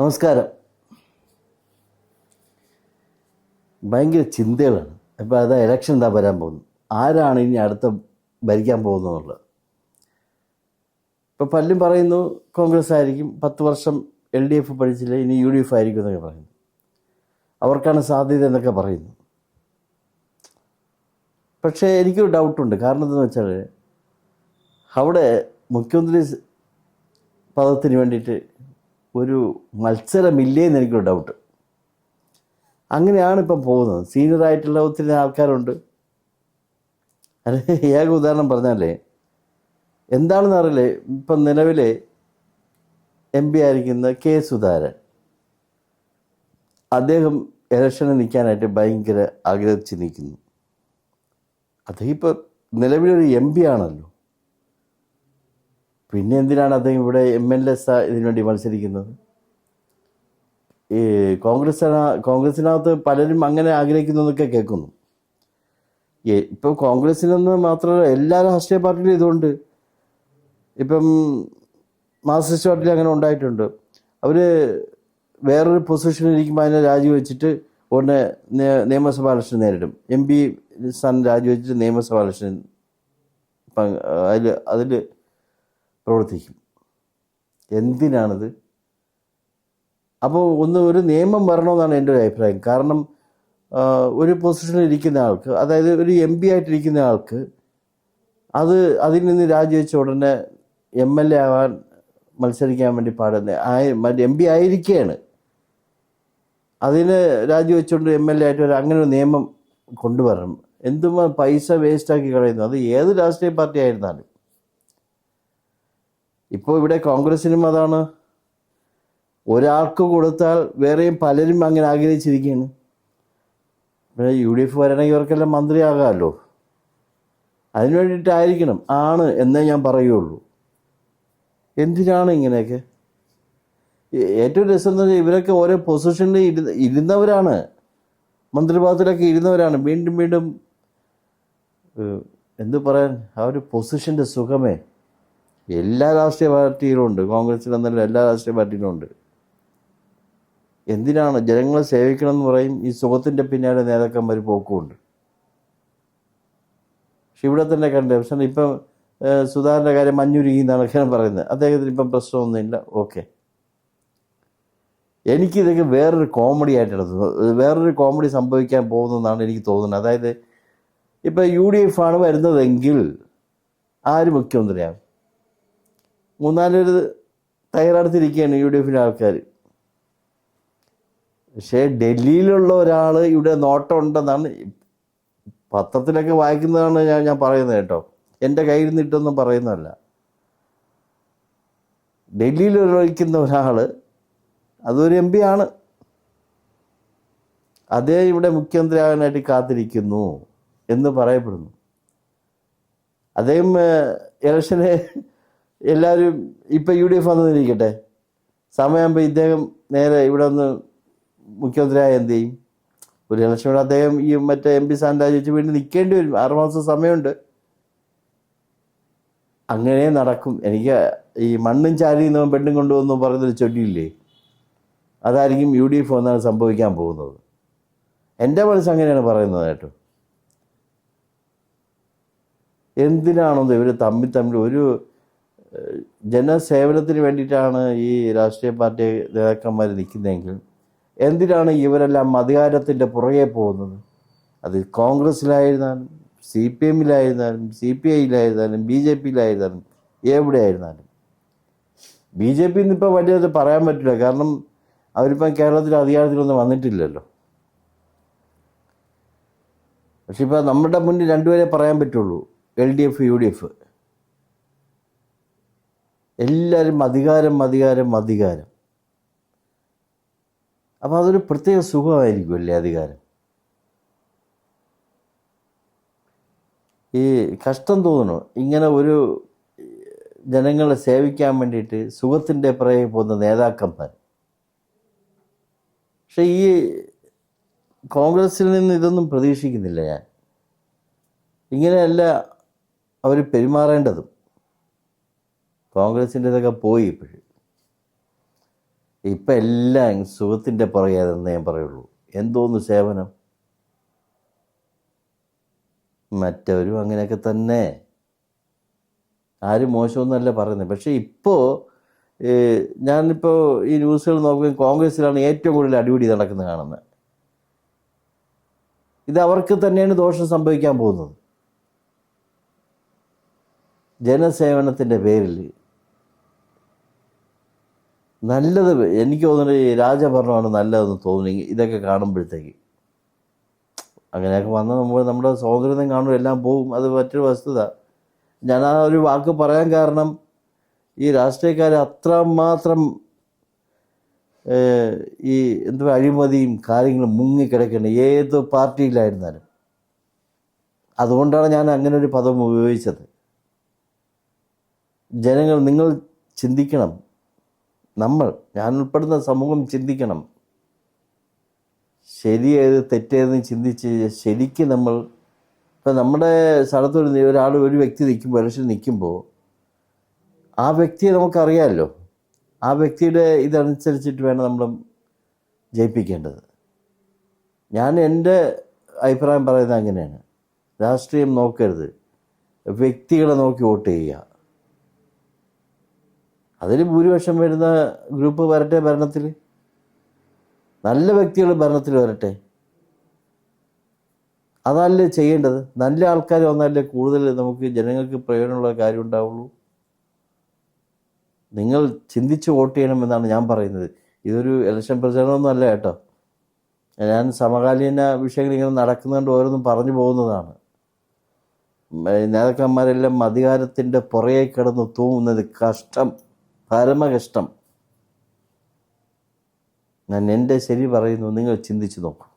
നമസ്കാരം. ഭയങ്കര ചിന്തകളാണ്. ഇപ്പോൾ അത് ഇലക്ഷൻ എന്താ വരാൻ പോകുന്നത്, ആരാണ് ഇനി അടുത്ത ഭരിക്കാൻ പോകുന്നതെന്നുള്ളത്. ഇപ്പോൾ പലരും പറയുന്നു കോൺഗ്രസ് ആയിരിക്കും, 10 വർഷം LDF പഠിച്ചില്ല, ഇനി UDF ആയിരിക്കും എന്നൊക്കെ പറയുന്നു. അവർക്കാണ് സാധ്യത എന്നൊക്കെ പറയുന്നു. പക്ഷേ എനിക്കൊരു ഡൗട്ടുണ്ട്. കാരണം എന്താണെന്ന് വെച്ചാൽ അവിടെ മുഖ്യമന്ത്രി പദത്തിന് വേണ്ടിയിട്ട് ഒരു മത്സരമില്ലേന്ന് എനിക്കൊരു ഡൗട്ട്. അങ്ങനെയാണ് ഇപ്പം പോകുന്നത്. സീനിയറായിട്ടുള്ള ഒത്തിരി ആൾക്കാരുണ്ട്. അത് ഏക ഉദാഹരണം പറഞ്ഞാലേ എന്താണെന്ന് അറിയില്ലേ, ഇപ്പം നിലവിലെ MP ആയിരിക്കുന്ന K. സുധാകരൻ, അദ്ദേഹം ഇലക്ഷന് നിൽക്കാനായിട്ട് ഭയങ്കര ആഗ്രഹിച്ച് നിൽക്കുന്നു. അദ്ദേഹം ഇപ്പം നിലവിലൊരു MP ആണല്ലോ. പിന്നെ എന്തിനാണ് അദ്ദേഹം ഇവിടെ MLA ഇതിനു വേണ്ടി മത്സരിക്കുന്നത്? ഈ കോൺഗ്രസിനകത്ത് പലരും അങ്ങനെ ആഗ്രഹിക്കുന്നു എന്നൊക്കെ കേൾക്കുന്നു. ഇപ്പോൾ കോൺഗ്രസിനെന്ന് മാത്രമല്ല, എല്ലാ രാഷ്ട്രീയ പാർട്ടിയിലും ഇതുകൊണ്ട്. ഇപ്പം മാർക്സിസ്റ്റ് പാർട്ടിയിൽ അങ്ങനെ ഉണ്ടായിട്ടുണ്ട്. അവർ വേറൊരു പൊസിഷനിൽ ഇരിക്കുമ്പോൾ അതിനെ രാജിവെച്ചിട്ട് ഉടനെ നിയമസഭാ ഇലക്ഷൻ നേരിടും. MP സ്ഥാനം രാജിവെച്ചിട്ട് നിയമസഭാ ഇലക്ഷൻ അതിൽ പ്രവർത്തിക്കും. എന്തിനാണിത്? അപ്പോൾ ഒരു നിയമം വരണമെന്നാണ് എൻ്റെ ഒരു അഭിപ്രായം. കാരണം ഒരു പൊസിഷനിൽ ഇരിക്കുന്ന ആൾക്ക്, അതായത് ഒരു MP ആയിട്ടിരിക്കുന്ന ആൾക്ക് അതിൽ നിന്ന് രാജിവെച്ച ഉടനെ MLA ആവാൻ മത്സരിക്കാൻ വേണ്ടി പാടുന്ന MP ആയിരിക്കുകയാണ്, അതിന് രാജിവെച്ചുകൊണ്ട് MLA ആയിട്ട് അങ്ങനെ ഒരു നിയമം കൊണ്ടുവരണം. എന്തുമാ പൈസ വേസ്റ്റാക്കി കളയുന്നു, അത് ഏത് രാഷ്ട്രീയ പാർട്ടി ആയിരുന്നാലും. ഇപ്പോൾ ഇവിടെ കോൺഗ്രസിനും അതാണ്. ഒരാൾക്ക് കൊടുത്താൽ വേറെയും പലരും അങ്ങനെ ആഗ്രഹിച്ചിരിക്കുകയാണ്. ഇവിടെ UDF വരണമെങ്കിൽ ഇവർക്കെല്ലാം മന്ത്രിയാകാമല്ലോ. അതിനു വേണ്ടിയിട്ടായിരിക്കണം, ആണ് എന്നേ ഞാൻ പറയുള്ളൂ. എന്തിനാണ് ഇങ്ങനെയൊക്കെ? ഏറ്റവും രസം എന്ന് പറഞ്ഞാൽ ഇവരൊക്കെ ഓരോ പൊസിഷനിൽ ഇരുന്നവരാണ്, മന്ത്രിപദത്തിലൊക്കെ ഇരുന്നവരാണ്. വീണ്ടും വീണ്ടും എന്തു പറയാൻ, ആ ഒരു പൊസിഷൻ്റെ സുഖമേ എല്ലാ രാഷ്ട്രീയ പാർട്ടിയിലും ഉണ്ട്. കോൺഗ്രസിലെന്നല്ല, എല്ലാ രാഷ്ട്രീയ പാർട്ടിയിലും ഉണ്ട്. എന്തിനാണ്? ജനങ്ങളെ സേവിക്കണം എന്ന് പറയും, ഈ സുഖത്തിൻ്റെ പിന്നാലെ നേതാക്കന്മാർ പോക്കുമുണ്ട്. പക്ഷെ ഇവിടെ തന്നെ കണ്ടേ. പക്ഷേ ഇപ്പം സുധാകരൻ്റെ കാര്യം മഞ്ഞുരുകി എന്നാണ് പറയുന്നത്. അദ്ദേഹത്തിന് ഇപ്പം പ്രശ്നമൊന്നുമില്ല. ഓക്കെ, എനിക്കിതൊക്കെ വേറൊരു കോമഡി ആയിട്ടാണ് തോന്നുന്നത്. വേറൊരു കോമഡി സംഭവിക്കാൻ പോകുന്നതെന്നാണ് എനിക്ക് തോന്നുന്നത്. അതായത് ഇപ്പം UDF ആണ് വരുന്നതെങ്കിൽ ആര് മുഖ്യമന്ത്രിയാകും? 3-4 പേര് തയ്യാറെടുത്തിരിക്കുകയാണ് UDFിലെ ആൾക്കാർ. പക്ഷേ ഡൽഹിയിലുള്ള ഒരാൾ ഇവിടെ നോട്ടം ഉണ്ടെന്നാണ് പത്രത്തിലൊക്കെ വായിക്കുന്നതാണ് ഞാൻ പറയുന്നത് കേട്ടോ. എൻ്റെ കയ്യിൽ നിന്നിട്ടൊന്നും പറയുന്നതല്ല. ഡൽഹിയിൽ ഇരിക്കുന്ന ഒരാൾ, അതൊരു MP ആണ്, അതേ ഇവിടെ മുഖ്യമന്ത്രിയാകാനായിട്ട് കാത്തിരിക്കുന്നു എന്ന് പറയപ്പെടുന്നു. അദ്ദേഹം ഇലക്ഷന് എല്ലാവരും ഇപ്പം UDF വന്നിരിക്കട്ടെ, സമയമാകുമ്പോൾ ഇദ്ദേഹം നേരെ ഇവിടെ ഒന്ന് മുഖ്യമന്ത്രിയായ എന്ത് ചെയ്യും? ഒരു ഇലക്ഷനോട് അദ്ദേഹം ഈ മറ്റേ MP സ്ഥാനം രാജിവെച്ച് വീണ്ടും നിൽക്കേണ്ടി വരും. 6 മാസം സമയമുണ്ട്. അങ്ങനെ നടക്കും. എനിക്ക് ഈ മണ്ണും ചാരിയും പെണ്ണും കൊണ്ടുവന്നു പറയുന്നൊരു ചൊല്ലിയില്ലേ, അതായിരിക്കും UDF വന്നാണ് സംഭവിക്കാൻ പോകുന്നത്. എൻ്റെ മനസ്സ് അങ്ങനെയാണ് പറയുന്നത് കേട്ടോ. എന്തിനാണെന്ന് ഇവർ തമ്മിൽ ഒരു ജനസേവനത്തിന് വേണ്ടിയിട്ടാണ് ഈ രാഷ്ട്രീയ പാർട്ടി നേതാക്കന്മാർ നിൽക്കുന്നതെങ്കിൽ എന്തിനാണ് ഇവരെല്ലാം അധികാരത്തിൻ്റെ പുറകെ പോകുന്നത്? അത് കോൺഗ്രസ്സിലായിരുന്നാലും CPM-ലായിരുന്നാലും CPI-യിലായിരുന്നാലും BJP-യിലായിരുന്നാലും എവിടെ ആയിരുന്നാലും. BJP ഇന്നിപ്പോൾ വലിയത് പറയാൻ പറ്റില്ല, കാരണം അവരിപ്പം കേരളത്തിൽ അധികാരത്തിലൊന്നും വന്നിട്ടില്ലല്ലോ. പക്ഷെ ഇപ്പം നമ്മുടെ മുന്നിൽ രണ്ടുപേരെ പറയാൻ പറ്റുള്ളൂ, LDF UDF. എല്ലാവരും അധികാരം. അപ്പോൾ അതൊരു പ്രത്യേക സുഖമായിരിക്കുമല്ലേ അധികാരം. ഈ കഷ്ടം തോന്നുന്നു ഇങ്ങനെ ഒരു ജനങ്ങളെ സേവിക്കാൻ വേണ്ടിയിട്ട് സുഖത്തിൻ്റെ പുറകെ പോകുന്ന നേതാക്കന്മാർ. പക്ഷെ ഈ കോൺഗ്രസിൽ നിന്ന് ഇതൊന്നും പ്രതീക്ഷിക്കുന്നില്ല ഞാൻ. ഇങ്ങനെയല്ല അവർ പെരുമാറേണ്ടതും. കോൺഗ്രസിൻ്റെ ഇതൊക്കെ പോയി. ഇപ്പോഴും ഇപ്പം എല്ലാം സുഖത്തിൻ്റെ പുറകെ അതെന്ന് ഞാൻ പറയുള്ളൂ. എന്തോന്ന് സേവനം, മറ്റവരും അങ്ങനെയൊക്കെ തന്നെ. ആരും മോശമൊന്നുമല്ല പറയുന്നത്. പക്ഷേ ഇപ്പോൾ ഞാനിപ്പോൾ ഈ ന്യൂസുകൾ നോക്കുമ്പോൾ കോൺഗ്രസ്സിലാണ് ഏറ്റവും കൂടുതൽ അടിപിടി നടക്കുന്നത് കാണുന്നത്. ഇത് അവർക്ക് തന്നെയാണ് ദോഷം സംഭവിക്കാൻ പോകുന്നത്. ജനസേവനത്തിൻ്റെ പേരിൽ നല്ലത്, എനിക്ക് തോന്നുന്നത് ഈ രാജഭരണമാണ് നല്ലതെന്ന് തോന്നുന്നു ഇതൊക്കെ കാണുമ്പോഴത്തേക്ക്. അങ്ങനെയൊക്കെ വന്ന് നമ്മുടെ സ്വാതന്ത്ര്യം കാണും, എല്ലാം പോവും, അത് മറ്റൊരു വസ്തുത. ഞാൻ ആ ഒരു വാക്ക് പറയാൻ കാരണം ഈ രാഷ്ട്രീയക്കാർ അത്രമാത്രം ഈ എന്തുവാ അഴിമതിയും കാര്യങ്ങളും മുങ്ങിക്കിടക്കേണ്ട ഏത് പാർട്ടിയിലായിരുന്നാലും. അതുകൊണ്ടാണ് ഞാൻ അങ്ങനെ ഒരു പദം ഉപയോഗിച്ചത്. ജനങ്ങൾ, നിങ്ങൾ ചിന്തിക്കണം, ഞാൻ ഉൾപ്പെടുന്ന സമൂഹം ചിന്തിക്കണം. ശരിയേത് തെറ്റേതെന്ന് ചിന്തിച്ച് ശരിക്കും ഇപ്പം നമ്മുടെ സ്ഥലത്ത് ഒരു വ്യക്തി നിൽക്കുമ്പോൾ, ഇലക്ഷൻ നിൽക്കുമ്പോൾ ആ വ്യക്തിയെ നമുക്കറിയാമല്ലോ. ആ വ്യക്തിയുടെ ഇതനുസരിച്ചിട്ട് വേണം നമ്മൾ ജയിപ്പിക്കേണ്ടത്. ഞാൻ എൻ്റെ അഭിപ്രായം പറയുന്നത് അങ്ങനെയാണ്. രാഷ്ട്രീയം നോക്കരുത്, വ്യക്തികളെ നോക്കി വോട്ട് ചെയ്യുക. അതിൽ ഭൂരിപക്ഷം വരുന്ന ഗ്രൂപ്പ് വരട്ടെ ഭരണത്തിൽ, നല്ല വ്യക്തികൾ ഭരണത്തിൽ വരട്ടെ. അതല്ലേ ചെയ്യേണ്ടത്. നല്ല ആൾക്കാർ വന്നാലേ കൂടുതൽ നമുക്ക് ജനങ്ങൾക്ക് പ്രയോജനമുള്ള കാര്യം ഉണ്ടാവുള്ളൂ. നിങ്ങൾ ചിന്തിച്ച് വോട്ട് ചെയ്യണമെന്നാണ് ഞാൻ പറയുന്നത്. ഇതൊരു ഇലക്ഷൻ പ്രചരണമൊന്നും അല്ല കേട്ടോ. ഞാൻ സമകാലീന വിഷയങ്ങൾ ഇങ്ങനെ നടക്കുന്നുണ്ട് ഓരോന്നും പറഞ്ഞു പോകുന്നതാണ്. നേതാക്കന്മാരെല്ലാം അധികാരത്തിൻ്റെ പുറകെ കിടന്ന് തൂങ്ങുന്നത് കഷ്ടം, പരമകഷ്ടം. ഞാൻ എൻ്റെ ശരി പറയുന്നു, നിങ്ങൾ ചിന്തിച്ച് നോക്കൂ.